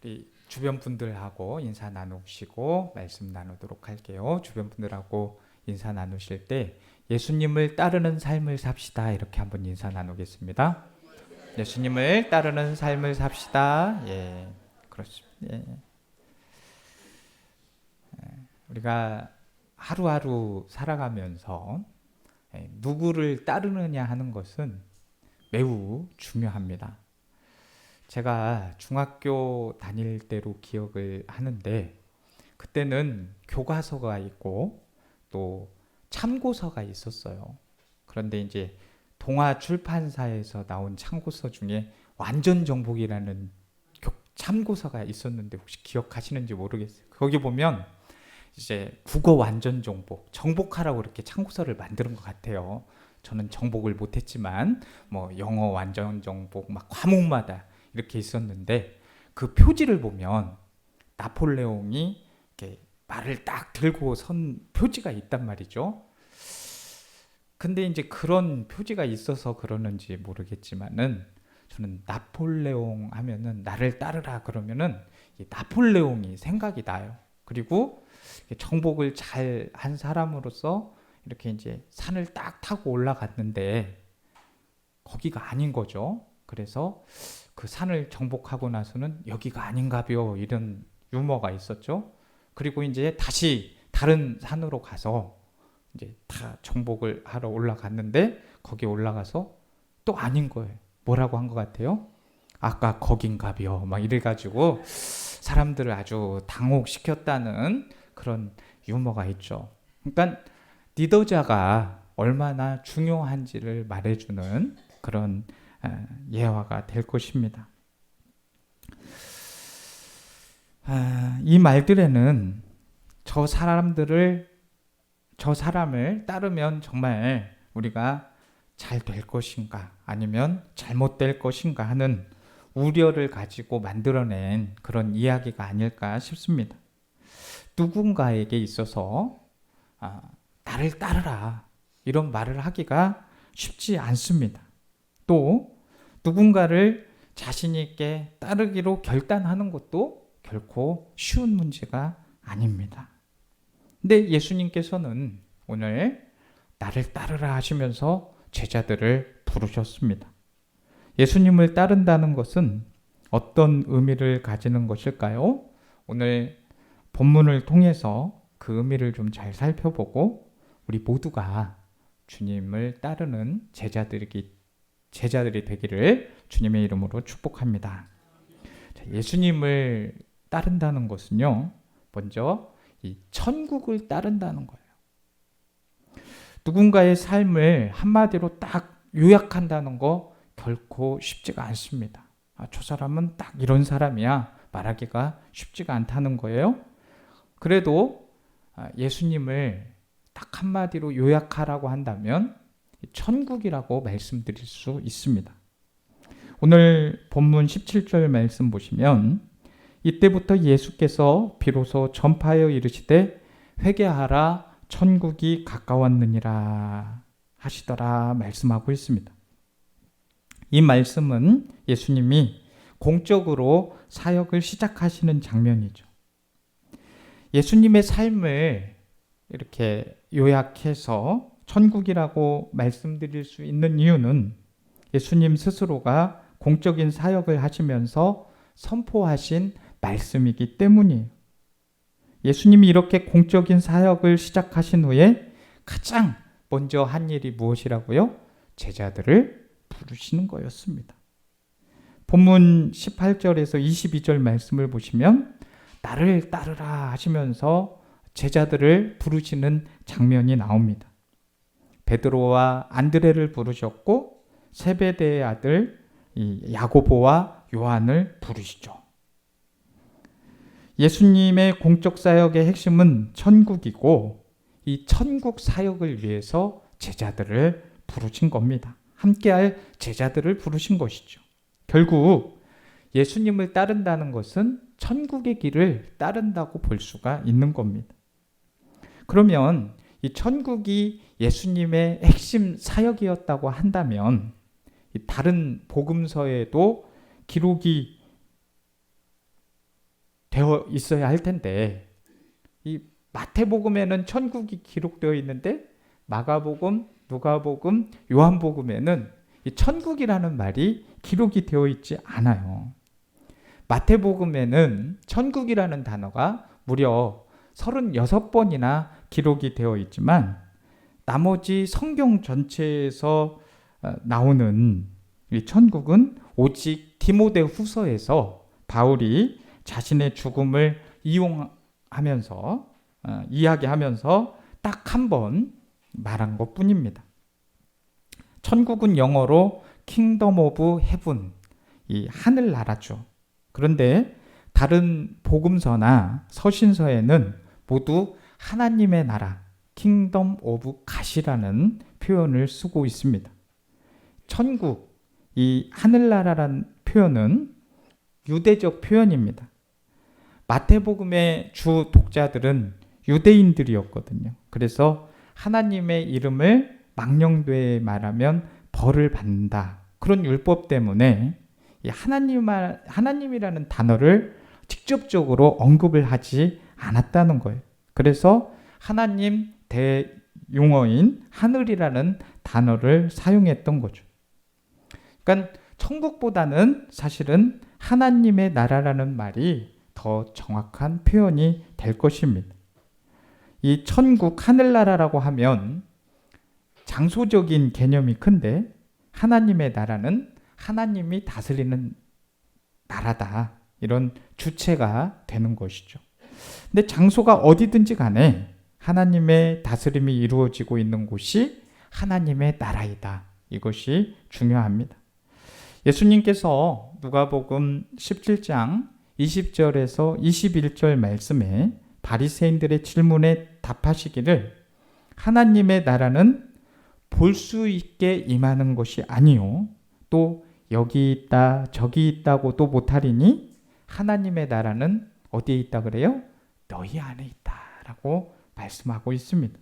우리 주변 분들하고 인사 나누시고 말씀 나누도록 할게요. 주변 분들하고 인사 나누실 때 예수님을 따르는 삶을 삽시다. 이렇게 한번 인사 나누겠습니다. 예수님을 따르는 삶을 삽시다. 예, 그렇습니다. 예. 우리가 하루하루 살아가면서 누구를 따르느냐 하는 것은 매우 중요합니다. 제가 중학교 다닐 때로 기억을 하는데 그때는 교과서가 있고 또 참고서가 있었어요. 그런데 이제 동아 출판사에서 나온 참고서 중에 완전 정복이라는 참고서가 있었는데 혹시 기억하시는지 모르겠어요. 거기 보면 이제 국어 완전 정복, 정복하라고 이렇게 참고서를 만드는 것 같아요. 저는 정복을 못했지만 뭐 영어 완전 정복 막 과목마다 이렇게 있었는데 그 표지를 보면 나폴레옹이 이렇게 말을 딱 들고 선 표지가 있단 말이죠. 근데 이제 그런 표지가 있어서 그러는지 모르겠지만은 저는 나폴레옹 하면은 나를 따르라 그러면은 이 나폴레옹이 생각이 나요. 그리고 정복을 잘 한 사람으로서 이렇게 이제 산을 딱 타고 올라갔는데 거기가 아닌 거죠. 그래서 그 산을 정복하고 나서는 여기가 아닌가벼 이런 유머가 있었죠. 그리고 이제 다시 다른 산으로 가서 이제 다 정복을 하러 올라갔는데 거기 올라가서 또 아닌 거예요. 뭐라고 한 것 같아요? 아까 거긴가벼 막 이래가지고 사람들을 아주 당혹시켰다는 그런 유머가 있죠. 그러니까 리더자가 얼마나 중요한지를 말해주는 그런 예화가 될 것입니다. 이 말들에는 저 사람을 따르면 정말 우리가 잘 될 것인가 아니면 잘못될 것인가 하는 우려를 가지고 만들어낸 그런 이야기가 아닐까 싶습니다. 누군가에게 있어서 나를 따르라 이런 말을 하기가 쉽지 않습니다. 또 누군가를 자신 있게 따르기로 결단하는 것도 결코 쉬운 문제가 아닙니다. 근데 예수님께서는 오늘 나를 따르라 하시면서 제자들을 부르셨습니다. 예수님을 따른다는 것은 어떤 의미를 가지는 것일까요? 오늘 본문을 통해서 그 의미를 좀 잘 살펴보고 우리 모두가 주님을 따르는 제자들이 되기를 주님의 이름으로 축복합니다. 예수님을 따른다는 것은요, 먼저 이 천국을 따른다는 거예요. 누군가의 삶을 한마디로 딱 요약한다는 거 결코 쉽지가 않습니다. 저 사람은 딱 이런 사람이야 말하기가 쉽지가 않다는 거예요. 그래도 예수님을 딱 한마디로 요약하라고 한다면 천국이라고 말씀드릴 수 있습니다. 오늘 본문 17절 말씀 보시면 이때부터 예수께서 비로소 전파하여 이르시되 회개하라 천국이 가까웠느니라 하시더라 말씀하고 있습니다. 이 말씀은 예수님이 공적으로 사역을 시작하시는 장면이죠. 예수님의 삶을 이렇게 요약해서 천국이라고 말씀드릴 수 있는 이유는 예수님 스스로가 공적인 사역을 하시면서 선포하신 말씀이기 때문이에요. 예수님이 이렇게 공적인 사역을 시작하신 후에 가장 먼저 한 일이 무엇이라고요? 제자들을 부르시는 거였습니다. 본문 18절에서 22절 말씀을 보시면 나를 따르라 하시면서 제자들을 부르시는 장면이 나옵니다. 베드로와 안드레를 부르셨고 세베대의 아들 야고보와 요한을 부르시죠. 예수님의 공적 사역의 핵심은 천국이고 이 천국 사역을 위해서 제자들을 부르신 겁니다. 함께할 제자들을 부르신 것이죠. 결국 예수님을 따른다는 것은 천국의 길을 따른다고 볼 수가 있는 겁니다. 그러면 이 천국이 예수님의 핵심 사역이었다고 한다면 다른 복음서에도 기록이 되어 있어야 할 텐데 이 마태복음에는 천국이 기록되어 있는데 마가복음, 누가복음, 요한복음에는 이 천국이라는 말이 기록이 되어 있지 않아요. 마태복음에는 천국이라는 단어가 무려 36번이나 기록이 되어 있지만 나머지 성경 전체에서 나오는 이 천국은 오직 디모데후서에서 바울이 자신의 죽음을 이용하면서 이야기하면서 딱 한 번 말한 것뿐입니다. 천국은 영어로 킹덤 오브 헤븐, 이 하늘나라죠. 그런데 다른 복음서나 서신서에는 모두 하나님의 나라, 킹덤 오브 갓이라는 표현을 쓰고 있습니다. 천국, 이 하늘나라라는 표현은 유대적 표현입니다. 마태복음의 주 독자들은 유대인들이었거든요. 그래서 하나님의 이름을 망령되이 말하면 벌을 받는다. 그런 율법 때문에 이 하나님이라는 단어를 직접적으로 언급을 하지 않았다는 거예요. 그래서 하나님 대용어인 하늘이라는 단어를 사용했던 거죠. 그러니까 천국보다는 사실은 하나님의 나라라는 말이 더 정확한 표현이 될 것입니다. 이 천국 하늘나라라고 하면 장소적인 개념이 큰데 하나님의 나라는 하나님이 다스리는 나라다. 이런 주체가 되는 것이죠. 근데 장소가 어디든지 간에 하나님의 다스림이 이루어지고 있는 곳이 하나님의 나라이다. 이것이 중요합니다. 예수님께서 누가복음 17장 20절에서 21절 말씀에 바리새인들의 질문에 답하시기를 하나님의 나라는 볼 수 있게 임하는 것이 아니요 또 여기 있다 저기 있다고 또 못하리니 하나님의 나라는 어디에 있다 그래요? 너희 안에 있다라고 말씀하고 있습니다.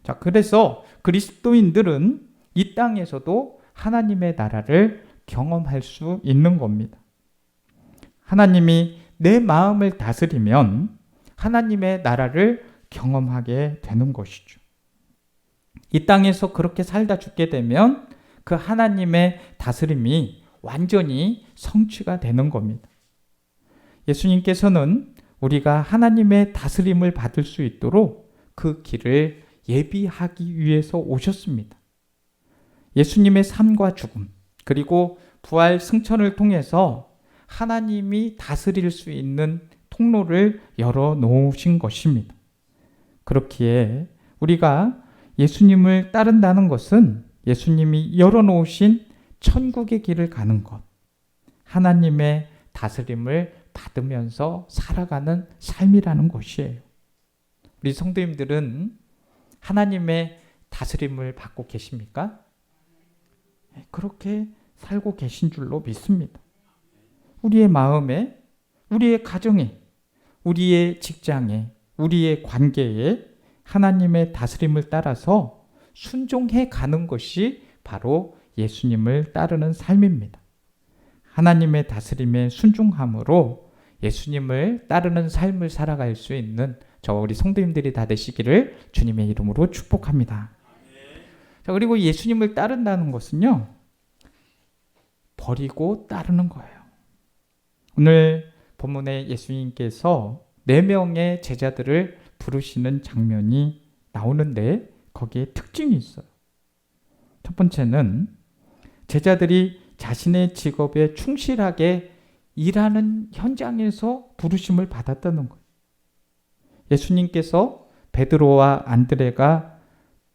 자, 그래서 그리스도인들은 이 땅에서도 하나님의 나라를 경험할 수 있는 겁니다. 하나님이 내 마음을 다스리면 하나님의 나라를 경험하게 되는 것이죠. 이 땅에서 그렇게 살다 죽게 되면 그 하나님의 다스림이 완전히 성취가 되는 겁니다. 예수님께서는 우리가 하나님의 다스림을 받을 수 있도록 그 길을 예비하기 위해서 오셨습니다. 예수님의 삶과 죽음, 그리고 부활 승천을 통해서 하나님이 다스릴 수 있는 통로를 열어 놓으신 것입니다. 그렇기에 우리가 예수님을 따른다는 것은 예수님이 열어 놓으신 천국의 길을 가는 것, 하나님의 다스림을 받으면서 살아가는 삶이라는 것이에요. 우리 성도님들은 하나님의 다스림을 받고 계십니까? 그렇게 살고 계신 줄로 믿습니다. 우리의 마음에, 우리의 가정에, 우리의 직장에, 우리의 관계에 하나님의 다스림을 따라서 순종해 가는 것이 바로 예수님을 따르는 삶입니다. 하나님의 다스림에 순종함으로 예수님을 따르는 삶을 살아갈 수 있는 저 우리 성도님들이 다 되시기를 주님의 이름으로 축복합니다. 자, 그리고 예수님을 따른다는 것은요, 버리고 따르는 거예요. 오늘 본문에 예수님께서 4명의 제자들을 부르시는 장면이 나오는데 거기에 특징이 있어요. 첫 번째는 제자들이 자신의 직업에 충실하게 일하는 현장에서 부르심을 받았다는 거예요. 예수님께서 베드로와 안드레가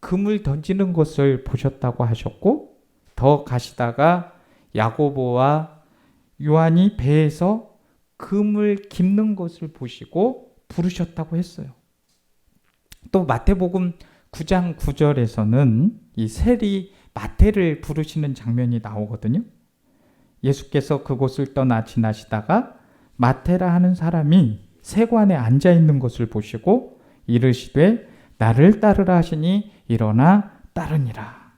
금을 던지는 것을 보셨다고 하셨고, 더 가시다가 야고보와 요한이 배에서 금을 깁는 것을 보시고 부르셨다고 했어요. 또 마태복음 9장 9절에서는 이 세리 마태를 부르시는 장면이 나오거든요. 예수께서 그곳을 떠나 지나시다가 마태라 하는 사람이 세관에 앉아 있는 것을 보시고 이르시되 나를 따르라 하시니 일어나 따르니라.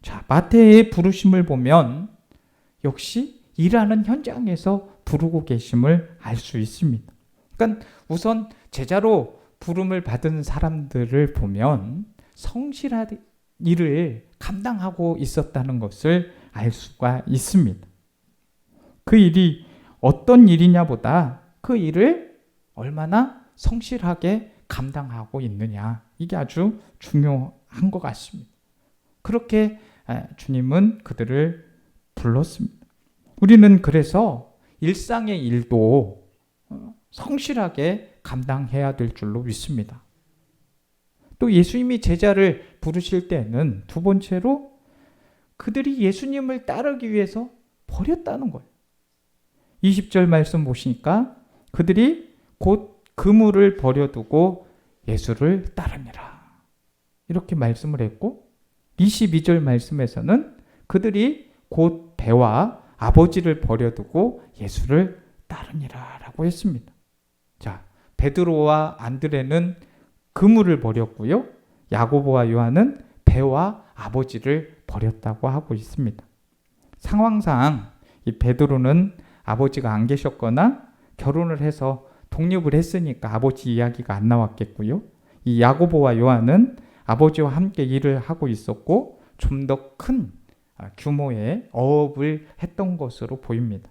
자, 마태의 부르심을 보면 역시 일하는 현장에서 부르고 계심을 알 수 있습니다. 그러니까 우선 제자로 부름을 받은 사람들을 보면 성실한 일을 감당하고 있었다는 것을 알 수가 있습니다. 그 일이 어떤 일이냐보다 그 일을 얼마나 성실하게 감당하고 있느냐, 이게 아주 중요한 것 같습니다. 그렇게 주님은 그들을 불렀습니다. 우리는 그래서 일상의 일도 성실하게 감당해야 될 줄로 믿습니다. 또 예수님이 제자를 부르실 때는 두 번째로 그들이 예수님을 따르기 위해서 버렸다는 거예요. 20절 말씀 보시니까 그들이 곧 그물을 버려두고 예수를 따르니라, 이렇게 말씀을 했고, 22절 말씀에서는 그들이 곧 배와 아버지를 버려두고 예수를 따르니라 라고 했습니다. 자, 베드로와 안드레는 그물을 버렸고요, 야고보와 요한은 배와 아버지를 버렸다고 하고 있습니다. 상황상 이 베드로는 아버지가 안 계셨거나 결혼을 해서 독립을 했으니까 아버지 이야기가 안 나왔겠고요, 이 야고보와 요한은 아버지와 함께 일을 하고 있었고 좀 더 큰 규모의 어업을 했던 것으로 보입니다.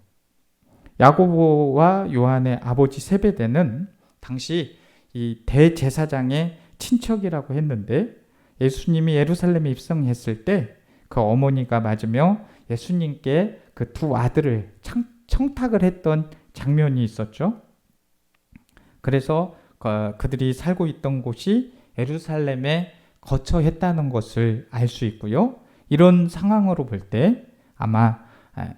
야고보와 요한의 아버지 세베대는 당시 이 대제사장의 친척이라고 했는데, 예수님이 예루살렘에 입성했을 때 그 어머니가 맞으며 예수님께 그 두 아들을 청탁을 했던 장면이 있었죠. 그래서 그들이 살고 있던 곳이 예루살렘에 거처했다는 것을 알 수 있고요. 이런 상황으로 볼 때 아마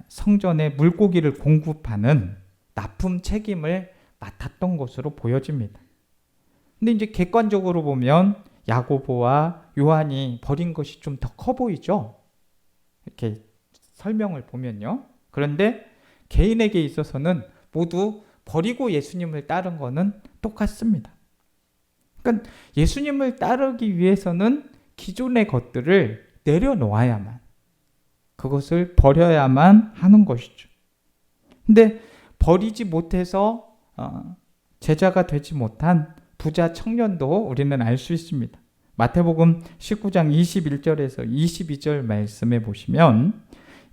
성전에 물고기를 공급하는 납품 책임을 맡았던 것으로 보여집니다. 근데 이제 객관적으로 보면 야고보와 요한이 버린 것이 좀 더 커 보이죠? 이렇게 설명을 보면요. 그런데 개인에게 있어서는 모두 버리고 예수님을 따른 것은 똑같습니다. 그러니까 예수님을 따르기 위해서는 기존의 것들을 내려놓아야만, 그것을 버려야만 하는 것이죠. 근데 버리지 못해서 제자가 되지 못한 부자 청년도 우리는 알 수 있습니다. 마태복음 19장 21절에서 22절 말씀에 보시면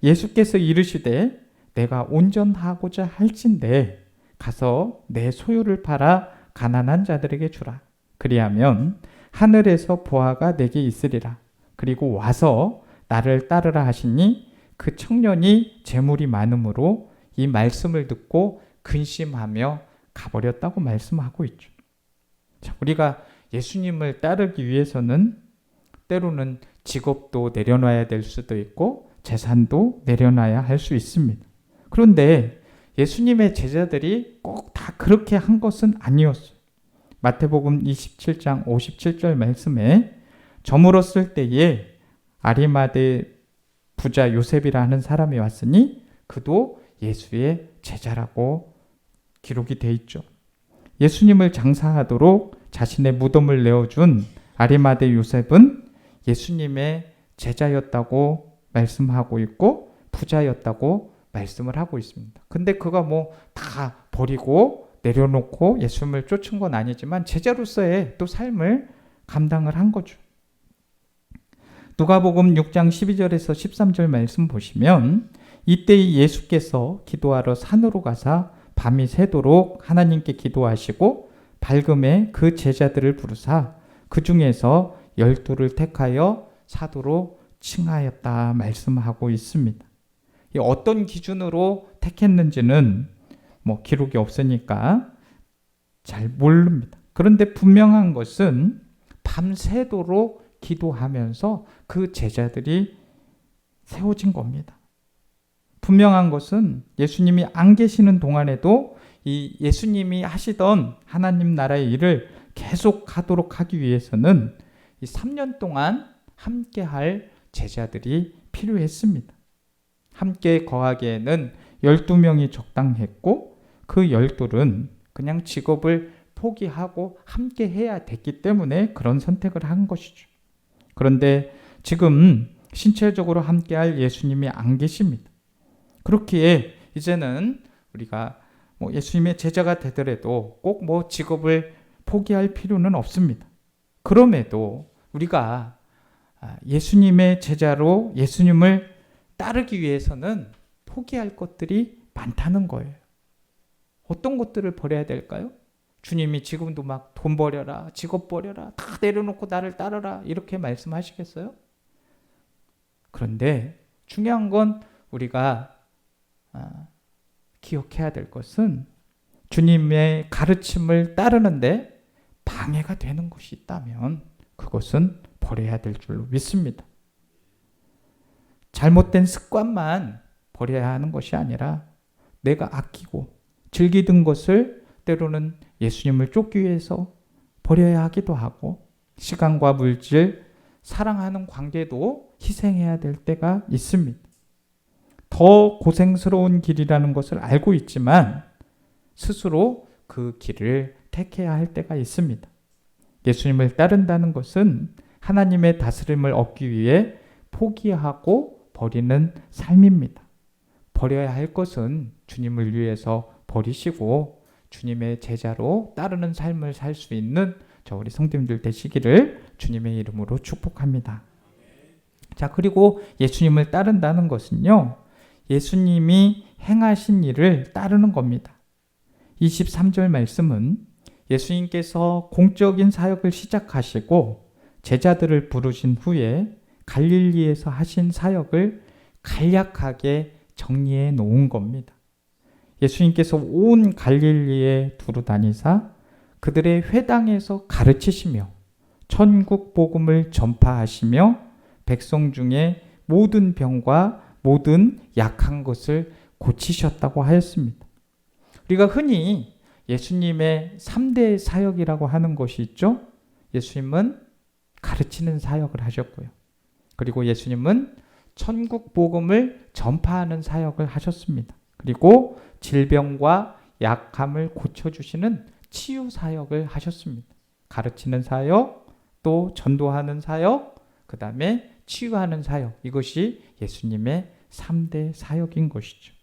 예수께서 이르시되 내가 온전하고자 할진대 가서 내 소유를 팔아 가난한 자들에게 주라. 그리하면 하늘에서 보화가 내게 있으리라. 그리고 와서 나를 따르라 하시니 그 청년이 재물이 많으므로 이 말씀을 듣고 근심하며 가버렸다고 말씀하고 있죠. 자, 우리가 예수님을 따르기 위해서는 때로는 직업도 내려놔야 될 수도 있고 재산도 내려놔야 할 수 있습니다. 그런데 예수님의 제자들이 꼭 다 그렇게 한 것은 아니었어요. 마태복음 27장 57절 말씀에 저물었을 때에 아리마대 부자 요셉이라 하는 사람이 왔으니 그도 예수의 제자라고 기록이 돼 있죠. 예수님을 장사하도록 자신의 무덤을 내어준 아리마대 요셉은 예수님의 제자였다고 말씀하고 있고 부자였다고 말씀을 하고 있습니다. 근데 그가 뭐 다 버리고 내려놓고 예수님을 쫓은 건 아니지만 제자로서의 또 삶을 감당을 한 거죠. 누가복음 6장 12절에서 13절 말씀 보시면 이때 예수께서 기도하러 산으로 가사 밤이 새도록 하나님께 기도하시고 밝음에 그 제자들을 부르사 그 중에서 12를 택하여 사도로 칭하였다 말씀하고 있습니다. 어떤 기준으로 택했는지는 뭐 기록이 없으니까 잘 모릅니다. 그런데 분명한 것은 밤새도록 기도하면서 그 제자들이 세워진 겁니다. 분명한 것은 예수님이 안 계시는 동안에도 이 예수님이 하시던 하나님 나라의 일을 계속하도록 하기 위해서는 이 3년 동안 함께할 제자들이 필요했습니다. 함께 거하기에는 12명이 적당했고 그 12은 그냥 직업을 포기하고 함께 해야 됐기 때문에 그런 선택을 한 것이죠. 그런데 지금 신체적으로 함께할 예수님이 안 계십니다. 그렇기에 이제는 우리가 예수님의 제자가 되더라도 꼭 직업을 포기할 필요는 없습니다. 그럼에도 우리가 예수님의 제자로 예수님을 따르기 위해서는 포기할 것들이 많다는 거예요. 어떤 것들을 버려야 될까요? 주님이 지금도 막 돈 버려라, 직업 버려라, 다 내려놓고 나를 따르라 이렇게 말씀하시겠어요? 그런데 중요한 건 우리가 기억해야 될 것은 주님의 가르침을 따르는데 방해가 되는 것이 있다면 그것은 버려야 될 줄로 믿습니다. 잘못된 습관만 버려야 하는 것이 아니라 내가 아끼고 즐기던 것을 때로는 예수님을 쫓기 위해서 버려야 하기도 하고 시간과 물질, 사랑하는 관계도 희생해야 될 때가 있습니다. 더 고생스러운 길이라는 것을 알고 있지만 스스로 그 길을 택해야 할 때가 있습니다. 예수님을 따른다는 것은 하나님의 다스림을 얻기 위해 포기하고 버리는 삶입니다. 버려야 할 것은 주님을 위해서 버리시고 주님의 제자로 따르는 삶을 살 수 있는 우리 성도님들 되시기를 주님의 이름으로 축복합니다. 자, 그리고 예수님을 따른다는 것은요, 예수님이 행하신 일을 따르는 겁니다. 23절 말씀은 예수님께서 공적인 사역을 시작하시고 제자들을 부르신 후에 갈릴리에서 하신 사역을 간략하게 정리해 놓은 겁니다. 예수님께서 온 갈릴리에 두루 다니사 그들의 회당에서 가르치시며 천국 복음을 전파하시며 백성 중에 모든 병과 모든 약한 것을 고치셨다고 하였습니다. 우리가 흔히 예수님의 3대 사역이라고 하는 것이 있죠. 예수님은 가르치는 사역을 하셨고요. 그리고 예수님은 천국 복음을 전파하는 사역을 하셨습니다. 그리고 질병과 약함을 고쳐주시는 치유 사역을 하셨습니다. 가르치는 사역, 또 전도하는 사역, 그 다음에 치유하는 사역. 이것이 예수님의 3대 사역인 것이죠.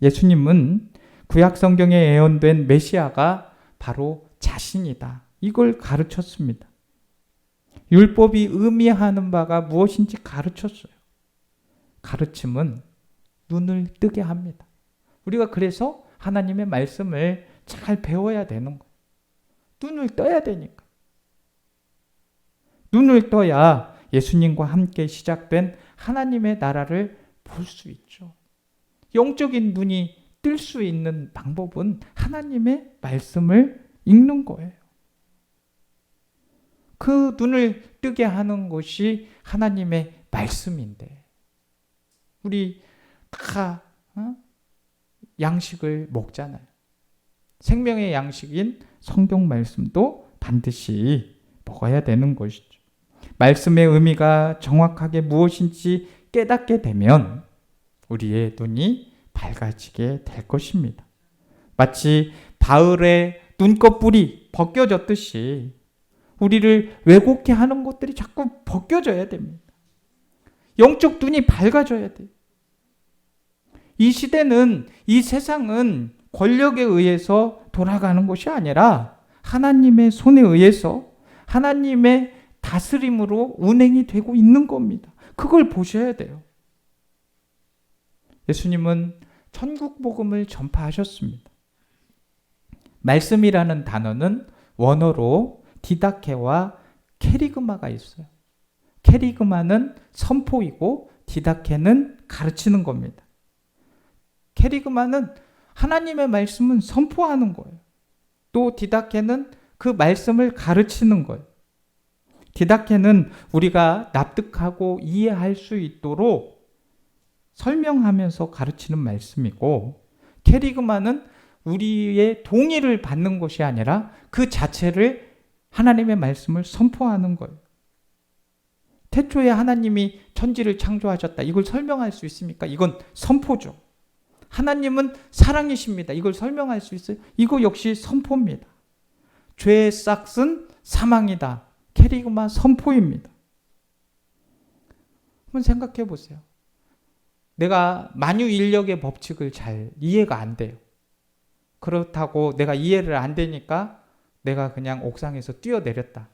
예수님은 구약 성경에 예언된 메시아가 바로 자신이다. 이걸 가르쳤습니다. 율법이 의미하는 바가 무엇인지 가르쳤어요. 가르침은 눈을 뜨게 합니다. 우리가 그래서 하나님의 말씀을 잘 배워야 되는 거예요. 눈을 떠야 되니까. 눈을 떠야 예수님과 함께 시작된 하나님의 나라를 볼 수 있죠. 영적인 눈이 뜰 수 있는 방법은 하나님의 말씀을 읽는 거예요. 그 눈을 뜨게 하는 것이 하나님의 말씀인데 우리 다 양식을 먹잖아요. 생명의 양식인 성경 말씀도 반드시 먹어야 되는 것이죠. 말씀의 의미가 정확하게 무엇인지 깨닫게 되면 우리의 눈이 밝아지게 될 것입니다. 마치 바울의 눈꺼풀이 벗겨졌듯이 우리를 왜곡해 하는 것들이 자꾸 벗겨져야 됩니다. 영적 눈이 밝아져야 돼요. 이 시대는, 이 세상은 권력에 의해서 돌아가는 것이 아니라 하나님의 손에 의해서 하나님의 다스림으로 운행이 되고 있는 겁니다. 그걸 보셔야 돼요. 예수님은 천국 복음을 전파하셨습니다. 말씀이라는 단어는 원어로 디다케와 케리그마가 있어요. 케리그마는 선포이고 디다케는 가르치는 겁니다. 케리그마는 하나님의 말씀은 선포하는 거예요. 또 디다케는 그 말씀을 가르치는 거예요. 디다케는 우리가 납득하고 이해할 수 있도록 설명하면서 가르치는 말씀이고 케리그마는 우리의 동의를 받는 것이 아니라 그 자체를 하나님의 말씀을 선포하는 거예요. 태초에 하나님이 천지를 창조하셨다. 이걸 설명할 수 있습니까? 이건 선포죠. 하나님은 사랑이십니다. 이걸 설명할 수 있어요? 이거 역시 선포입니다. 죄의 싹은 사망이다. 케리그마 선포입니다. 한번 생각해 보세요. 내가 만유인력의 법칙을 잘 이해가 안 돼요. 그렇다고 내가 이해를 안 되니까 내가 그냥 옥상에서 뛰어내렸다.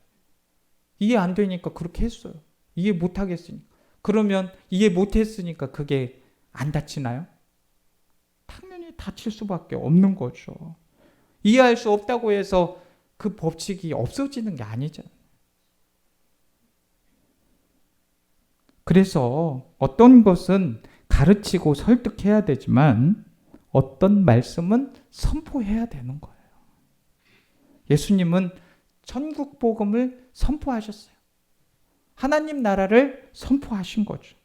이해 안 되니까 그렇게 했어요. 이해 못 하겠으니까. 그러면 이해 못 했으니까 그게 안 다치나요? 당연히 다칠 수밖에 없는 거죠. 이해할 수 없다고 해서 그 법칙이 없어지는 게 아니잖아요. 그래서 어떤 것은 가르치고 설득해야 되지만 어떤 말씀은 선포해야 되는 거예요. 예수님은 천국 복음을 선포하셨어요. 하나님 나라를 선포하신 거죠.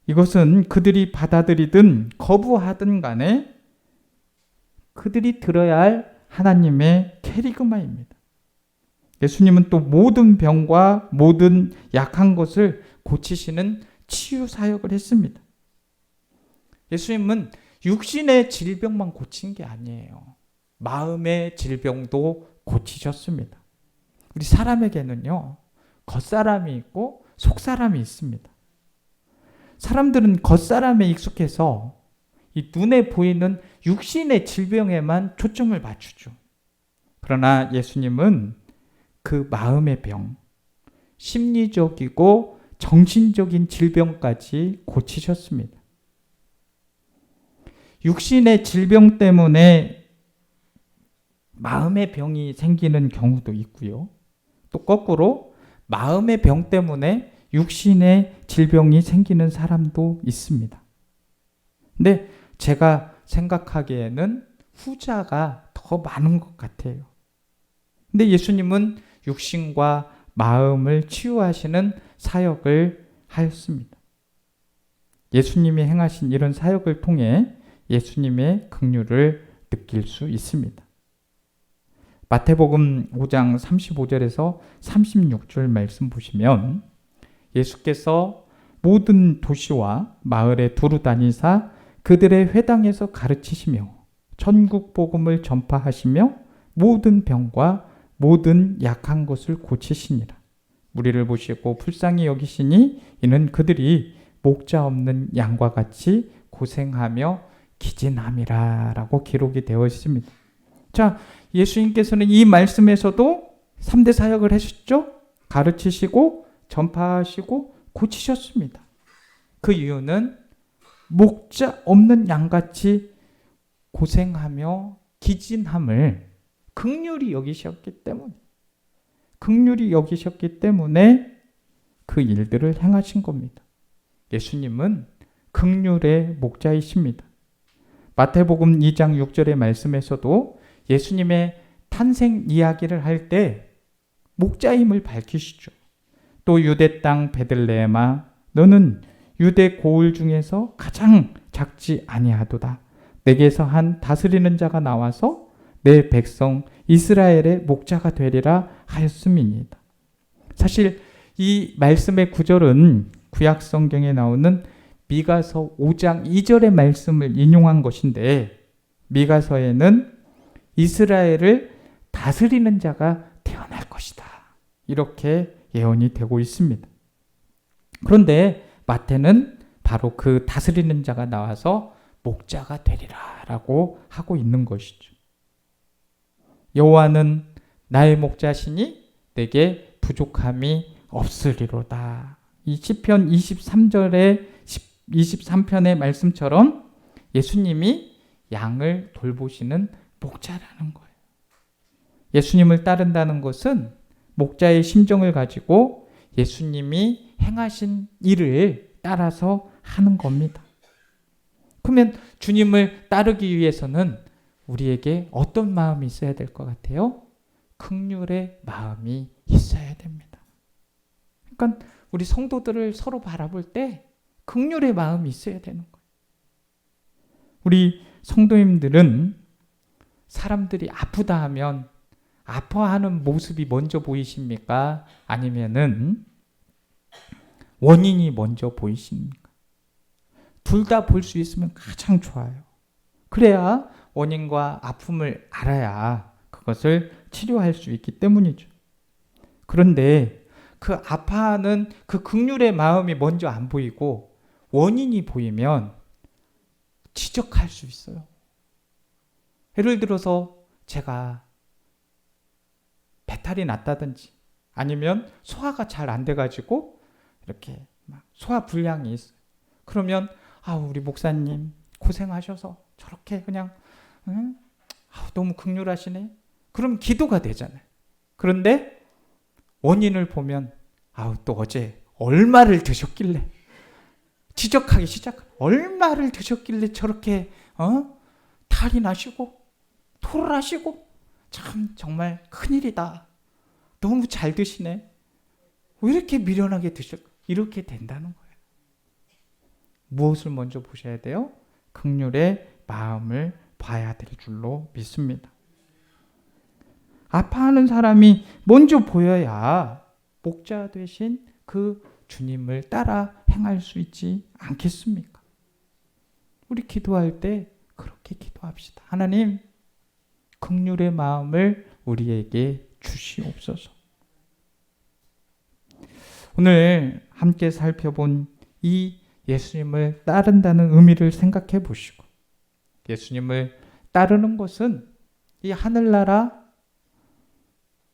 이것은 그들이 받아들이든 거부하든 간에 그들이 들어야 할 하나님의 캐리그마입니다. 예수님은 또 모든 병과 모든 약한 것을 고치시는 치유 사역을 했습니다. 예수님은 육신의 질병만 고친 게 아니에요. 마음의 질병도 고치셨습니다. 우리 사람에게는요, 겉사람이 있고 속사람이 있습니다. 사람들은 겉사람에 익숙해서 이 눈에 보이는 육신의 질병에만 초점을 맞추죠. 그러나 예수님은 그 마음의 병, 심리적이고 정신적인 질병까지 고치셨습니다. 육신의 질병 때문에 마음의 병이 생기는 경우도 있고요. 또 거꾸로 마음의 병 때문에 육신의 질병이 생기는 사람도 있습니다. 근데 제가 생각하기에는 후자가 더 많은 것 같아요. 근데 예수님은 육신과 마음을 치유하시는 사역을 하였습니다. 예수님이 행하신 이런 사역을 통해 예수님의 긍휼을 느낄 수 있습니다. 마태복음 5장 35절에서 36절 말씀 보시면 예수께서 모든 도시와 마을에 두루 다니사 그들의 회당에서 가르치시며 천국 복음을 전파하시며 모든 병과 모든 약한 것을 고치시니라. 무리를 보시고 불쌍히 여기시니 이는 그들이 목자 없는 양과 같이 고생하며 기진함이라 라고 기록이 되어 있습니다. 자, 예수님께서는 이 말씀에서도 3대 사역을 하셨죠? 가르치시고 전파하시고 고치셨습니다. 그 이유는 목자 없는 양같이 고생하며 기진함을 긍휼히 여기셨기 때문에 그 일들을 행하신 겁니다. 예수님은 긍휼의 목자이십니다. 마태복음 2장 6절의 말씀에서도 예수님의 탄생 이야기를 할 때 목자임을 밝히시죠. 또 유대 땅 베들레헴아 너는 유대 고을 중에서 가장 작지 아니하도다. 내게서 한 다스리는 자가 나와서 내 백성 이스라엘의 목자가 되리라 하였음이니이다. 사실 이 말씀의 구절은 구약 성경에 나오는 미가서 5장 2절의 말씀을 인용한 것인데 미가서에는 이스라엘을 다스리는 자가 태어날 것이다. 이렇게 예언이 되고 있습니다. 그런데 마태는 바로 그 다스리는 자가 나와서 목자가 되리라 라고 하고 있는 것이죠. 여호와는 나의 목자시니 내게 부족함이 없으리로다. 이 시편 23편의 말씀처럼 예수님이 양을 돌보시는 목자라는 거예요. 예수님을 따른다는 것은 목자의 심정을 가지고 예수님이 행하신 일을 따라서 하는 겁니다. 그러면 주님을 따르기 위해서는 우리에게 어떤 마음이 있어야 될 것 같아요? 긍휼의 마음이 있어야 됩니다. 그러니까 우리 성도들을 서로 바라볼 때 긍휼의 마음이 있어야 되는 거예요. 우리 성도님들은 사람들이 아프다 하면 아파하는 모습이 먼저 보이십니까? 아니면은 원인이 먼저 보이십니까? 둘 다 볼 수 있으면 가장 좋아요. 그래야 원인과 아픔을 알아야 그것을 치료할 수 있기 때문이죠. 그런데 그 아파하는 그 긍휼의 마음이 먼저 안 보이고 원인이 보이면 지적할 수 있어요. 예를 들어서 제가 배탈이 났다든지 아니면 소화가 잘 안 돼가지고 이렇게 막 소화 불량이 있어요. 그러면 우리 목사님 고생하셔서 저렇게 그냥 너무 긍휼하시네. 그럼 기도가 되잖아요. 그런데 원인을 보면 또 어제 얼마를 드셨길래 지적하기 시작. 얼마를 드셨길래 저렇게 탈이 나시고 토를 하시고 참 정말 큰일이다. 너무 잘 드시네. 왜 이렇게 미련하게 드실까? 이렇게 된다는 거예요. 무엇을 먼저 보셔야 돼요? 긍휼의 마음을 봐야 될 줄로 믿습니다. 아파하는 사람이 먼저 보여야 목자 되신 그 주님을 따라 행할 수 있지 않겠습니까? 우리 기도할 때 그렇게 기도합시다. 하나님, 긍휼의 마음을 우리에게 주시옵소서. 오늘 함께 살펴본 이 예수님을 따른다는 의미를 생각해 보시고, 예수님을 따르는 것은 이 하늘나라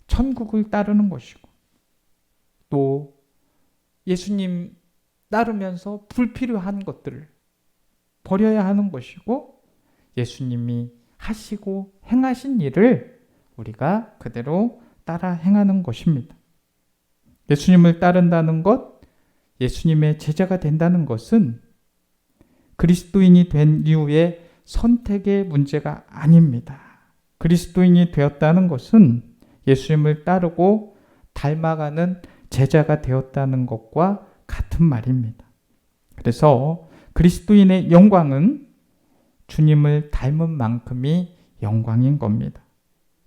천국을 따르는 것이고, 또 예수님 따르면서 불필요한 것들을 버려야 하는 것이고, 예수님이 하시고 행하신 일을 우리가 그대로 따라 행하는 것입니다. 예수님을 따른다는 것, 예수님의 제자가 된다는 것은 그리스도인이 된 이후에 선택의 문제가 아닙니다. 그리스도인이 되었다는 것은 예수님을 따르고 닮아가는 제자가 되었다는 것과 같은 말입니다. 그래서 그리스도인의 영광은 주님을 닮은 만큼이 영광인 겁니다.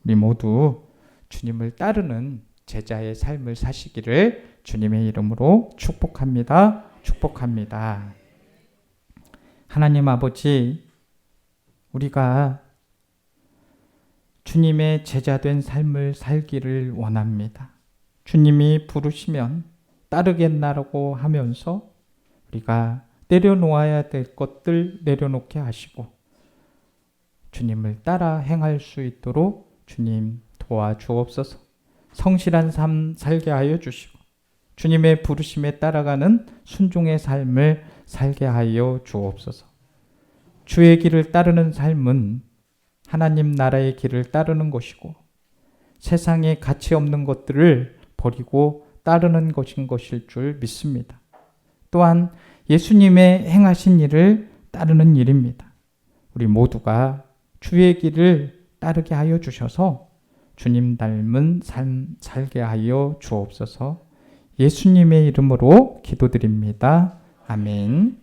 우리 모두 주님을 따르는 제자의 삶을 사시기를 주님의 이름으로 축복합니다. 축복합니다. 하나님 아버지, 우리가 주님의 제자된 삶을 살기를 원합니다. 주님이 부르시면 따르겠나라고 하면서 우리가 내려놓아야 될 것들 내려놓게 하시고 주님을 따라 행할 수 있도록 주님 도와주옵소서. 성실한 삶 살게 하여 주시고 주님의 부르심에 따라가는 순종의 삶을 살게 하여 주옵소서. 주의 길을 따르는 삶은 하나님 나라의 길을 따르는 것이고 세상에 가치 없는 것들을 버리고 따르는 것일 줄 믿습니다. 또한 예수님의 행하신 일을 따르는 일입니다. 우리 모두가 주의 길을 따르게 하여 주셔서 주님 닮은 삶 살게 하여 주옵소서. 예수님의 이름으로 기도드립니다. 아멘.